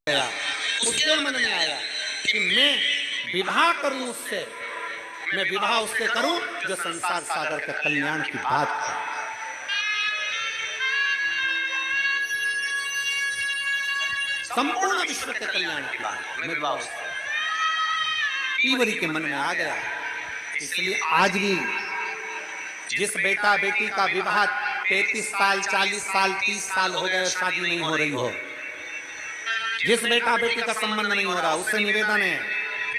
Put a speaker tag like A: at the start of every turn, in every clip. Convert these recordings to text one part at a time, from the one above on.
A: गया, उसके मन में आया कि मैं विवाह करूं उससे, मैं विवाह उससे करूं जो संसार सागर के कल्याण की बात करे। संपूर्ण विश्व के कल्याण की बात, मैं विवाह उससे। पीवरी के मन में आ गया। इसलिए आज भी जिस बेटा बेटी का विवाह 33 साल 40 साल 30 साल हो गए, शादी नहीं हो रही हो, जिस बेटा बेटी का संबंध नहीं हो रहा, उससे निवेदन है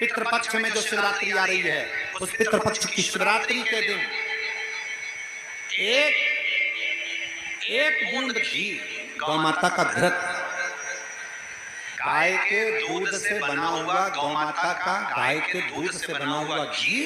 A: पितृपक्ष में जो शिवरात्रि आ रही है, उस पितृपक्ष की शिवरात्रि के दिन एक बूंद घी गौ माता का घृत, गाय के दूध से बना हुआ, गौ माता का गाय के दूध से बना हुआ घी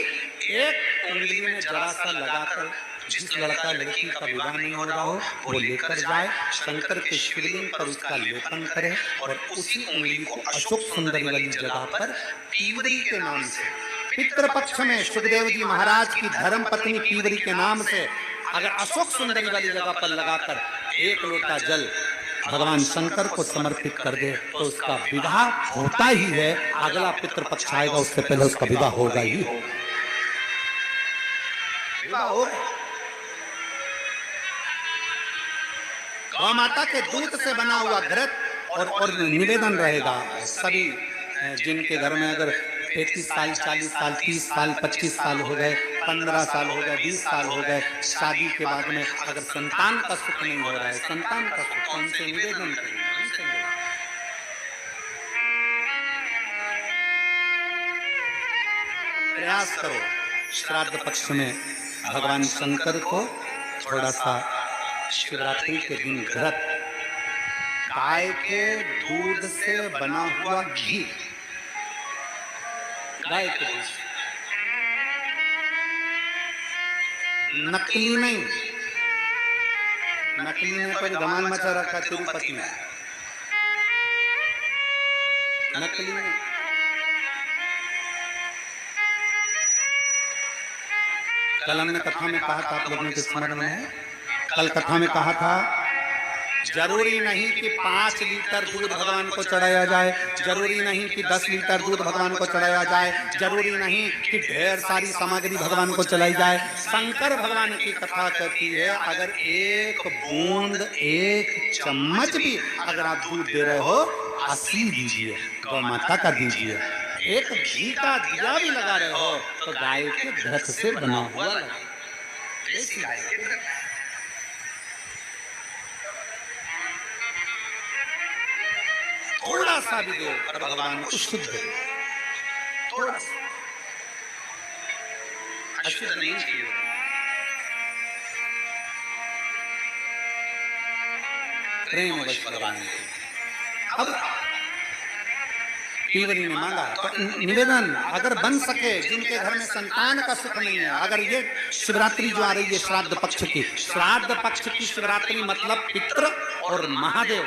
A: एक उंगली में जरा सा लगाकर जिस लड़का लड़की का विवाह नहीं हो रहा हो वो लेकर जाए, शंकर के शिवलिंग पर उसका लेपन करे और उसी उंगली को अशोक सुंदरी वाली जगह पर पीवरी के नाम से, पितृपक्ष में सुखदेव जी महाराज की धर्म पत्नी पीवरी के नाम से अगर अशोक सुंदरी वाली जगह पर लगाकर एक लोटा जल भगवान शंकर को समर्पित कर दे तो उसका विवाह होता ही है। अगला पितृपक्ष आएगा उससे पहले उसका विवाह होगा ही होगा। विवाह होगा। गौ माता के दूध से बना हुआ घृत और निवेदन रहेगा सभी जिनके घर में अगर 33 साल 40 साल 30 साल 25 साल हो गए, 15 साल हो गए, 20 साल हो गए, शादी के बाद में अगर संतान का सुख नहीं हो रहा है, संतान का सुख उनसे निवेदन करेंगे। प्रयास करो श्राद्ध पक्ष में भगवान शंकर को थोड़ा सा शिवरात्रि के दिन घृत, गाय के दूध से बना हुआ घी, गाय के दूध, नकली नहीं, नकली ने कोई धमाल मचा रखा तिरुपति में, नकली नहीं। कल हमने कथा में कहा था, आप लोगों के स्मरण में है, कल कथा में कहा था जरूरी नहीं कि 5 लीटर दूध भगवान को चढ़ाया जाए, जरूरी नहीं कि 10 लीटर दूध भगवान को चढ़ाया जाए, जरूरी नहीं कि ढेर सारी सामग्री भगवान को चलाई जाए। शंकर भगवान की कथा कहती है अगर एक बूंद एक चम्मच भी अगर आप दूध दे रहे हो, असली दीजिए, गौ माता का दीजिए। एक घी का दिया भी लगा रहे हो तो गाय के घृत से बना हुआ देसी गाय के घृत। थोड़ा सा भी दो पर भगवान को शुद्ध दो, थोड़ा सा अशुद्ध नहीं चाहिए। प्रेम वश भगवान को। अब पीवरी ने मांगा तो निवेदन अगर बन सके, जिनके घर में संतान का सुख नहीं है, अगर ये शिवरात्रि जो आ रही है श्राद्ध पक्ष की, श्राद्ध पक्ष की शिवरात्रि मतलब पितृ और महादेव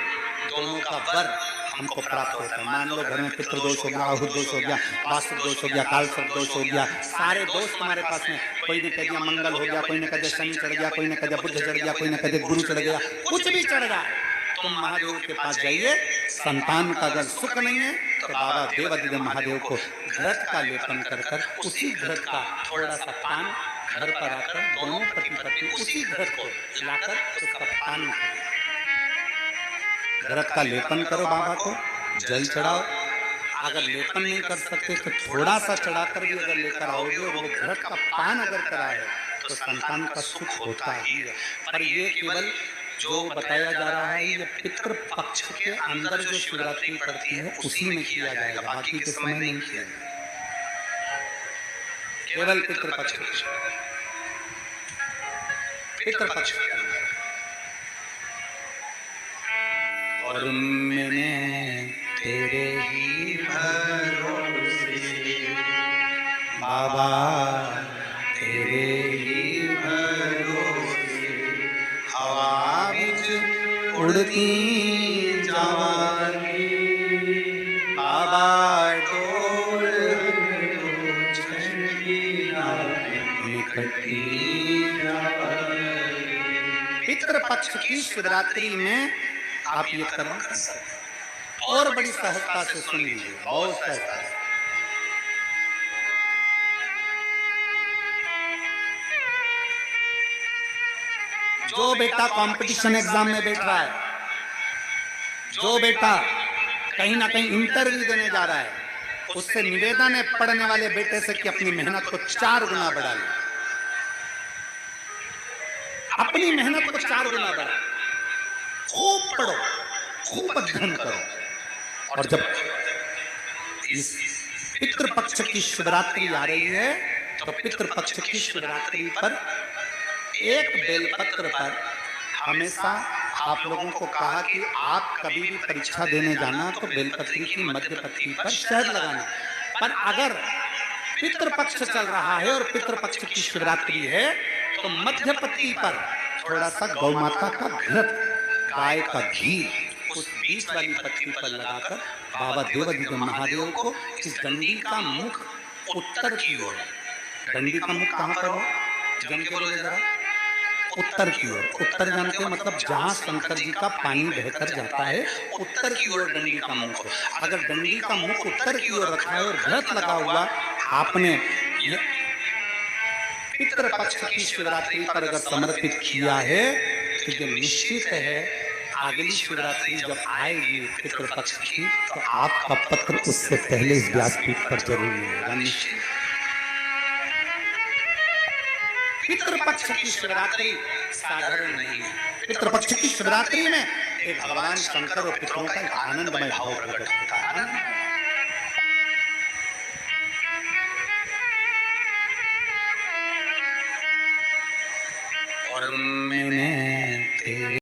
A: दोनों का वर हमको प्राप्त होता है। मान लो घर में पितृ दोष हो गया, आहुत दोष हो गया, वास्तु दोष हो गया, काल सर्प दोष हो गया, सारे दोष तुम्हारे पास में, कोई ने कह दिया मंगल हो गया, कोई ने कह दिया शनि चढ़ गया, कोई ने कह दिया बुध चढ़ गया, कोई ने कह दिया गुरु चढ़ गया, कुछ भी चढ़ जाए तुम महादेव के पास जाइए। संतान का अगर सुख नहीं है तो बाबा देवादिदेव महादेव को घृत का लेपन कर कर उसी घृत का थोड़ा सा पान घर पर आकर दोनों पति पत्नी उसी घृत को लाकर उसका पान करो, घृत का लेपन करो, बाबा को जल चढ़ाओ। अगर लेपन नहीं कर सकते तो थोड़ा सा चढ़ाकर भी अगर लेकर आओगे, वो घृत का पान अगर कराए तो संतान का सुख होता ही है। पर ये केवल जो बताया जा रहा है ये पितृ पक्ष के अंदर जो शिवरात्रि पड़ती है उसी में किया जाएगा, बाकी के समय नहीं किया जाएगा, केवल पितृ पक्ष के अंदर। और मैंने तेरे ही भरोसे बाबा, तेरे ही भरोसे हवा विच उड़ती जावांगी, बाबा डोल निकटती जावांगी। पितृपक्ष की शिवरात्रि में आप ये कर्म कर सकते। और बड़ी सहजता से सुन लीजिए, बहुत सहजता से। जो बेटा कंपटीशन एग्जाम में बैठ रहा है, जो बेटा कहीं ना कहीं इंटरव्यू देने जा रहा है, उससे निवेदन है पढ़ने वाले बेटे से कि अपनी मेहनत को 4 गुना बढ़ा ले, अपनी मेहनत को 4 गुना बढ़ा, खूब पढ़ो, खूब अध्ययन करो। और जब इस पितृपक्ष की शिवरात्रि आ रही है, तो पितृपक्ष की शिवरात्रि पर एक बेलपत्र पर हमेशा आप लोगों को कहा कि आप कभी भी परीक्षा देने जाना तो बेलपत्री की मध्य पत्ती पर शहद लगाना। पर अगर पितृपक्ष चल रहा है और पितृपक्ष की शिवरात्रि है, तो मध्य पत्ती पर थोड़ा सा गौ माता का घृत, गाय का घी उस बीच वाली पत्ती पर लगाकर बाबा देवाधिदेव महादेव को इस डंडी का मुख उत्तर की ओर, डंडी का मुख कहां पर हो जन के बोले जरा, उत्तर की ओर। उत्तर जानते मतलब जहां शंकर जी का पानी बहकर जाता है, उत्तर की ओर डंडी का मुख हो। अगर डंडी का मुख उत्तर की ओर रखा है और घृत लगा हुआ आपने पितृपक्ष की शिवरात्रि पर अगर समर्पित किया है, तो जो निश्चित है अगली शिवरात्रि जब आएगी पितृपक्ष की, तो आपका पत्र उससे पहले इस व्यासपीठ पर जरूर मिलेगा, निश्चित। पितृपक्ष की शिवरात्रि साधारण नहीं है। पितृपक्ष की शिवरात्रि में एक भगवान शंकर और पितरों का एक आनंदमय भाव प्रकट होता है। और मैंने